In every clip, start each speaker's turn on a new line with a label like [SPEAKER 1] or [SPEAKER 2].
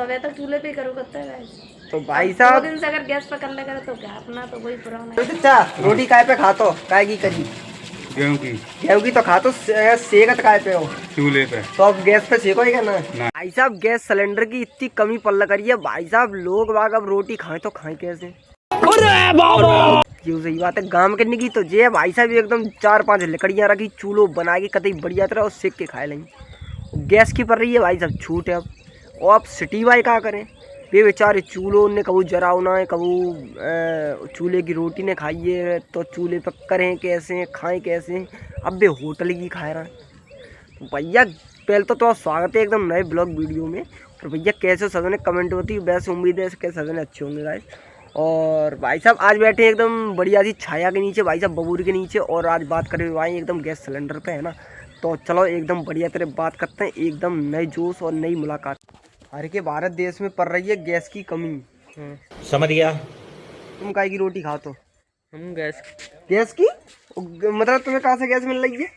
[SPEAKER 1] अबे तो चूल्हे पे करो करते हैं।
[SPEAKER 2] तो भाई साहब
[SPEAKER 1] 2 दिन से अगर गैस पर कर ले करे तो क्या अपना तो वही पुराना है।
[SPEAKER 2] अच्छा रोटी काय पे खातो काय की करी गेहूं की तो खातो सेकत काय पे हो
[SPEAKER 3] चूल्हे पे।
[SPEAKER 2] तो अब गैस पे सेको ही करना है। भाई साहब गैस सिलेंडर की इतनी कमी पड़ करी है भाई साहब, लोग बाग अब रोटी खाएं तो खाएं कैसे। क्यों सही बात है, गांव के निकी तो जे भाई साहब एकदम 4-5 लकड़ियां रखी चूल्हो बना के कतई बढ़िया तरह और सेक के खाए लेंगे। गैस की पड़ रही है भाई साहब छूट है अब। और अब सिटी वाई क्या करें, ये बेचारे चूल्हों ने कबू जराव ना है, कबू चूल्हे की रोटी ने खाई है तो चूल्हे पर करें कैसे खाएं कैसे। अब बे होटल की खा रहा है। भैया पहले तो स्वागत है एकदम नए ब्लॉग वीडियो में। और भैया कैसे सजने कमेंट होती है, वैसे उम्मीद है कैसे सजने अच्छे होंगे गाइस। और भाई साहब आज बैठे एकदम बढ़िया सी छाया के नीचे भाई साहब बबूरी के नीचे, और आज बात करें भाई एकदम गैस सिलेंडर पे है ना। तो चलो एकदम बढ़िया तरह बात करते हैं, एकदम नए जोश और नई मुलाकात। हर के भारत देश में पड़ रही है गैस की कमी।
[SPEAKER 3] समझ गया।
[SPEAKER 2] तुम काय की रोटी खाओ तो
[SPEAKER 4] हम
[SPEAKER 2] गैस की मतलब तुम्हें कहाँ से गैस मिल रही है?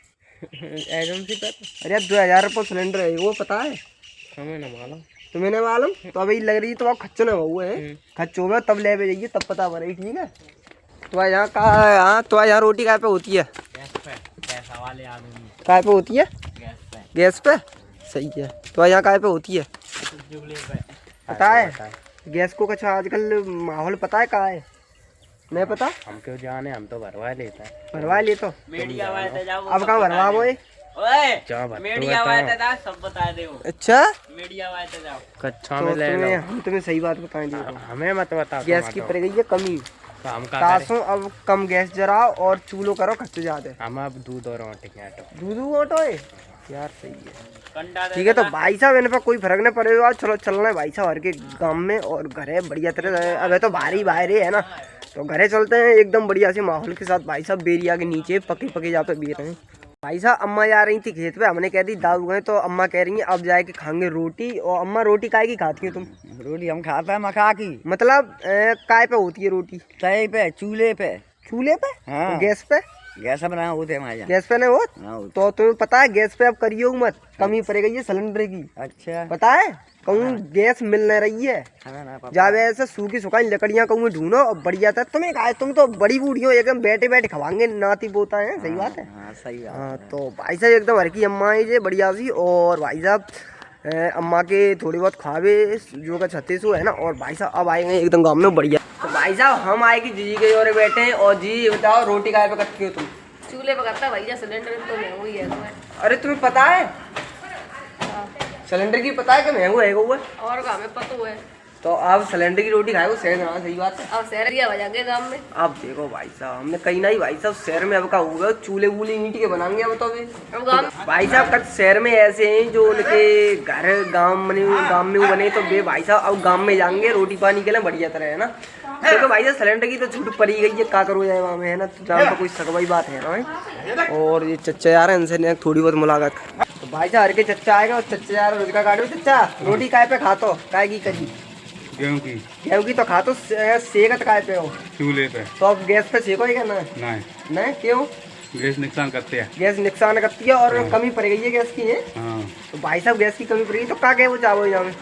[SPEAKER 4] एजेंसी पर।
[SPEAKER 2] अरे 2000 रुपये सिलेंडर है वो पता है
[SPEAKER 4] हमें ना मालूम।
[SPEAKER 2] तुम्हें नहीं मालूम? तो अभी लग रही है तो आप खच्चो ना हुए हैं, खच्चो में तब ले जाइए तब पता पड़ेगी, ठीक है। तो यहाँ कहाँ यहाँ तो यहाँ रोटी काय पे होती है? काय पे होती है? गैस पे। सही है। तो यहाँ काय पे होती है पता है? गैस को कुछ आजकल माहौल पता है कहाँ है? नहीं पता?
[SPEAKER 4] हम क्यों जाने, हम तो भरवा लेते हैं।
[SPEAKER 2] भरवा ले तो अब कहाँ भरवा वो
[SPEAKER 4] मीडिया सब बता दे।
[SPEAKER 2] अच्छा
[SPEAKER 4] मीडिया जाओ कच्चा
[SPEAKER 2] तो
[SPEAKER 4] में ले लो।
[SPEAKER 2] हम तुम्हें सही बात बताएंगे।
[SPEAKER 4] हमें मत बता।
[SPEAKER 2] गैस की पड़ गई है कमी।
[SPEAKER 4] हम
[SPEAKER 2] तासों अब कम गैस जराओ और चूल्हो करो खर्च ज्यादा।
[SPEAKER 4] हम अब दूध और रोटी के आटो
[SPEAKER 2] दूध ऑटो है यार, सही है ठीक है। तो भाई साहब इन पर कोई फर्क नहीं पड़ेगा, चलो चलना है भाई साहब हर के गांव में, और घरे बढ़िया तरह अब तो भारी बाहर है ना, तो घरे चलते हैं एकदम बढ़िया से माहौल के साथ भाई साहब बेरिया के नीचे पके पके जहाँ पे बे रहे हैं। भाई साहब अम्मा जा रही थी खेत पे, हमने कह दी दाऊ गए तो अम्मा कह रही है अब जाके खाएंगे रोटी। और अम्मा रोटी काय की खाती हो तुम?
[SPEAKER 5] रोटी हम खाता है मका की।
[SPEAKER 2] मतलब काय पे होती है रोटी?
[SPEAKER 5] तय पे चूल्हे पे।
[SPEAKER 2] चूल्हे पे?
[SPEAKER 5] हाँ।
[SPEAKER 2] तो गैस पे?
[SPEAKER 5] गैस बना होते हमारे यहाँ।
[SPEAKER 2] गैस पे नहीं होत?
[SPEAKER 5] हाँ।
[SPEAKER 2] तो तुम्हें पता है गैस पे अब करियो मत, कमी पड़ेगी ये सिलेंडर की।
[SPEAKER 5] अच्छा
[SPEAKER 2] पता है कहूँ गैस मिल नहीं रही है, जब ऐसे सूखी सुखाई लकड़ियाँ कहूँ ढूंढो और बढ़िया था। तुम्हें कहा तुम तो बड़ी बूढ़ी हो एकदम बैठे बैठे खवाएंगे नाती पोता है, सही बात है।
[SPEAKER 5] हाँ सही बात।
[SPEAKER 2] हाँ तो भाई साहब एकदम हर की अम्मा है ये बढ़िया सी, और भाई साहब अम्मा के थोड़ी बहुत खावे जो का 36 है ना। और भाई साहब अब आएंगे एकदम गाँव में बढ़िया। तो भाई साहब हम आए कि जी के और बैठे हैं, और जी बताओ रोटी काय पे करती हो तुम?
[SPEAKER 1] चूल्हे पर करता भैया, सिलेंडर तो महंगा ही है तुम्हें।
[SPEAKER 2] अरे तुम्हें पता है सिलेंडर की पता है कि महंगा है वो?
[SPEAKER 1] और गाँव में पतो है
[SPEAKER 2] तो आप सिलेंडर की रोटी खाए वो शहर में, सही बात है।
[SPEAKER 1] अब शहर दिया बजाएंगे गाँव में।
[SPEAKER 2] अब देखो भाई साहब हमने कहीं ना ही भाई साहब शहर में अब का होगा चूल्हे वूल्हे ईंट के बनाएंगे अब तो अभी।
[SPEAKER 1] अब गाँव
[SPEAKER 2] भाई साहब कल शहर में ऐसे हैं जो उनके घर गांव में बने, तो वे भाई साहब अब गांव में जाएंगे रोटी पानी के लिए बढ़िया तरह है ना। देखो भाई साहब सिलेंडर की तो छूट पड़ी गई है, क्या करो जाए वहाँ में है ना, तो जहाँ पर कोई सकवाई बात है ना। और ये चच्चा यार है इनसे थोड़ी बहुत मुलाकात। तो भाई साहब हर के चच्चा आएगा और चच्चा यार रोज का काटो। चच्चा रोटी काय पे खातो काय की करी? गेहूं की तो खातो सेकत काय पे हो?
[SPEAKER 3] चूल्हे पे।
[SPEAKER 2] तो अब गैस पे सेको ही करना है? नहीं क्यों?
[SPEAKER 3] गैस नुकसान करते हैं।
[SPEAKER 2] गैस नुकसान करती है और कमी पड़ गई है गैस की है।
[SPEAKER 3] हाँ।
[SPEAKER 2] तो भाई साहब गैस की कमी पड़ गई तो क्या कहे वो चाहो यहाँ में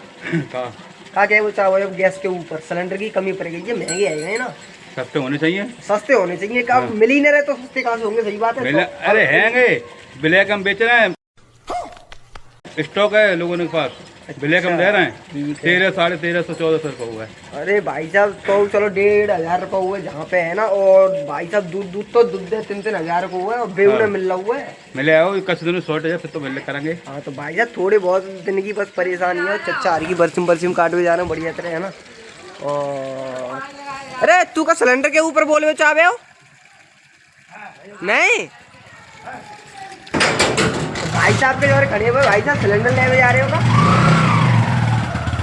[SPEAKER 2] क्या कहे वो चाहो अब गैस के ऊपर सिलेंडर की कमी पड़ गई है, महंगे आए गए ना।
[SPEAKER 3] सस्ते होने चाहिए।
[SPEAKER 2] सस्ते होने चाहिए, क्या मिल ही नहीं रहे तो सस्ते कहाँ से होंगे, सही बात है।
[SPEAKER 3] अरे हैंगे ब्लैक हम बेच रहे हैं, स्टॉक है लोगों के पास, ब्लैक हम दे रहे हैं 1300, 1350, 1400 रुपये हुआ है।
[SPEAKER 2] अरे भाई साहब तो चलो 1500 रुपये हुए जहाँ पे है ना। और भाई साहब दूध तो 3-3 हजार रुपये हुआ है, और बेऊ ने मिल रहा हुआ है।
[SPEAKER 3] मिले आओ कस दिनों शॉर्टेज है फिर तो मिल करेंगे।
[SPEAKER 2] हाँ तो भाई साहब थोड़े बहुत दिन की बस परेशानी है, चच्चा हर की बरसिम काटवे जा रहे हैं बढ़िया तरह है ना। और अरे तू का सिलेंडर के ऊपर बोले चाहे हो नहीं? भाई साहब के जो खड़े हुए भाई साहब सिलेंडर लेने जा रहे हो का?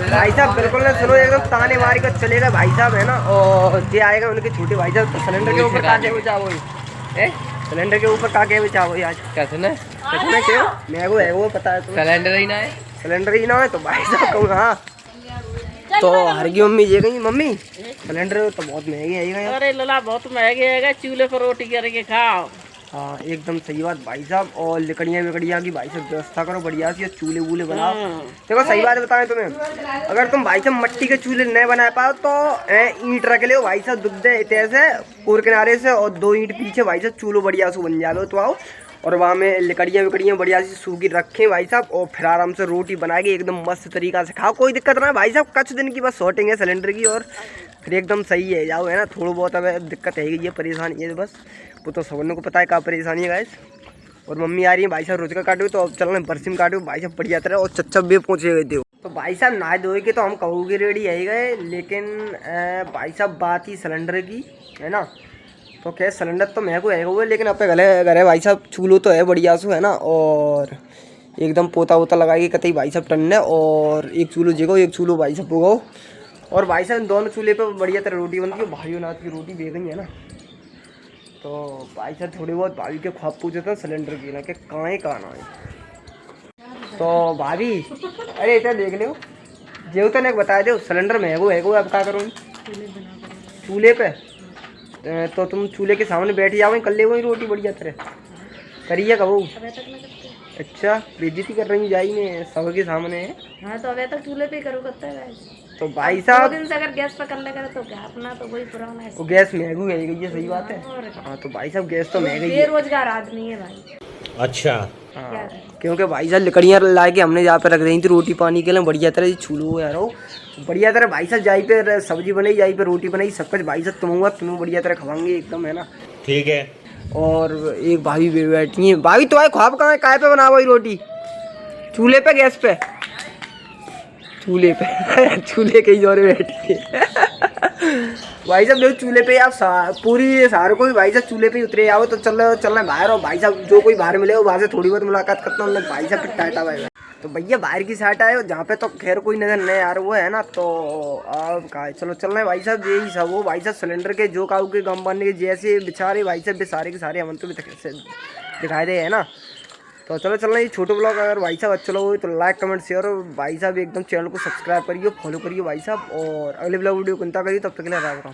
[SPEAKER 2] भाई साहब बिल्कुल ना सुनो एकदम ताने मार कर चलेगा भाई साहब है ना। और ये आएगा उनके छोटे भाई साहब तो सिलेंडर के ऊपर काके हुए चाहो सिलेंडर के ऊपर काके हुए चाहो आज
[SPEAKER 4] कैसे ना
[SPEAKER 2] क्यों मैं वो है वो पता है तो
[SPEAKER 4] सिलेंडर ही ना है,
[SPEAKER 2] सिलेंडर ही ना है। तो भाई साहब कहूँ हाँ तो हर की मम्मी ये गई मम्मी सिलेंडर तो बहुत महंगे है।
[SPEAKER 6] अरे लला बहुत महंगे है, चूल्हे पर रोटी करके खाओ।
[SPEAKER 2] हाँ एकदम सही बात भाई साहब। और लकड़ियाँ की भाई साहब व्यवस्था करो बढ़िया सी, चूल्हे वूल्हे बनाओ। देखो सही बात बताएं तुम्हें, अगर तुम भाई साहब मट्टी के चूल्हे नहीं बना पाओ तो ईंट रख ले भाई साहब, दुब दे ऐसे पूरे किनारे से, और 2 ईंट पीछे भाई साहब चूल्हो बढ़िया से बन जाओ। तो आओ और वहाँ में लकड़ियाँ बढ़िया सी सूखी रखें भाई साहब, और फिर आराम से रोटी बना के एकदम मस्त तरीका से खाओ, कोई दिक्कत ना भाई साहब। कुछ दिन की बस शॉर्टिंग है सिलेंडर की और फिर एकदम सही है जाओ, है ना। थोड़ा बहुत अब दिक्कत है ये परेशानी है बस, वो तो सबने को पता है क्या परेशानी है गाइस। और मम्मी आ रही है भाई साहब रोज का काटो, तो अब चल रहे बरसिम काटो भाई साहब बढ़िया तरह, और चच्चा भी पहुँचे गए थे। तो भाई साहब नहाए धोए के तो हम कहोगे रेडी आई गए, लेकिन भाई साहब बात ही सिलेंडर की है ना। तो क्या सिलेंडर तो महंगो है वो, लेकिन अपने घरे भाई साहब चूल्हो तो है बढ़िया सो है ना, और एकदम पोता वोता लगाएगी कतई भाई साहब टन्ने, और एक चूल्हो जेगो एक चूल्हो भाई साहब उगाओ। और भाई साहब दोनों चूल्हे पे बढ़िया तरह रोटी बनती है, भाई नाथ की रोटी बेगनी है ना। तो भाई साहब थोड़ी बहुत भाभी के ख्वाब पूछे थे सिलेंडर की ना, कि कहाँ है। तो भाभी अरे इतना देख लो जो तो नहीं बताया दो, सिलेंडर महंगो है अब क्या करूँ चूल्हे पे। तो तुम चूल्हे के सामने बैठ जाओ, कर ले वही रोटी बढ़िया तरह करिए कबू। अच्छा बेइज्जती कर रही जाई ने सबके सामने।
[SPEAKER 1] हाँ तो अबे तक चूल्हे पे करो करता है।
[SPEAKER 2] तो भाई साहब
[SPEAKER 1] 2 दिन से अगर गैस पर कर ले करे तो क्या अपना तो वही पुराना है।
[SPEAKER 2] वो गैस महंगी है ये सही बात है। हाँ तो भाई साहब गैस तो महंगी है,
[SPEAKER 1] बेरोजगार आदमी है भाई।
[SPEAKER 4] अच्छा
[SPEAKER 2] हाँ क्योंकि भाई साहब लकड़ियाँ ला के हमने जहाँ पे रख दी थी रोटी पानी के लिए बढ़िया तरह से छूलो यार, बढ़िया तरह भाई साहब जाई पे सब्जी बनाई, जाई पे रोटी बनाई, सब कुछ भाई साहब तुम्हें बढ़िया तरह खवाएंगे एकदम है ना।
[SPEAKER 4] ठीक है।
[SPEAKER 2] और एक भाभी भी बैठी है। भाभी तो आए ख्वाब कहाँ है, काय पे बना वही रोटी चूल्हे पे गैस पे चूल्हे पे चूल्हे के ही जोरे बैठी है भाई साहब। देखो चूल्हे पे आप पूरी सारे को भी भाई साहब चूल्हे पे ही उतरे आओ, तो चलना बाहर। और भाई साहब जो कोई बाहर मिले हो वहाँ से थोड़ी बहुत मुलाकात करता हूँ भाई साहब फिर टाटा भाई। तो भैया बाहर की साइड आए जहाँ पे तो खैर कोई नजर नहीं आ रहा वो है ना। तो अब कहा चलो चल रहे भाई साहब यही सब वो भाई साहब सिलेंडर के जो काऊ के गम बनने के जैसे बेचारे भाई साहब सारे के सारे हमन तो भी दिखाई दे है ना। तो चलो चलना ये छोटे ब्लॉग अगर भाई साहब अच्छा लगे तो लाइक कमेंट शेयर, और भाई साहब एकदम चैनल को सब्सक्राइब करिए फॉलो करिए भाई साहब। और अगले ब्लॉग वीडियो चिंता करिए, तब तक के लिए राम राम।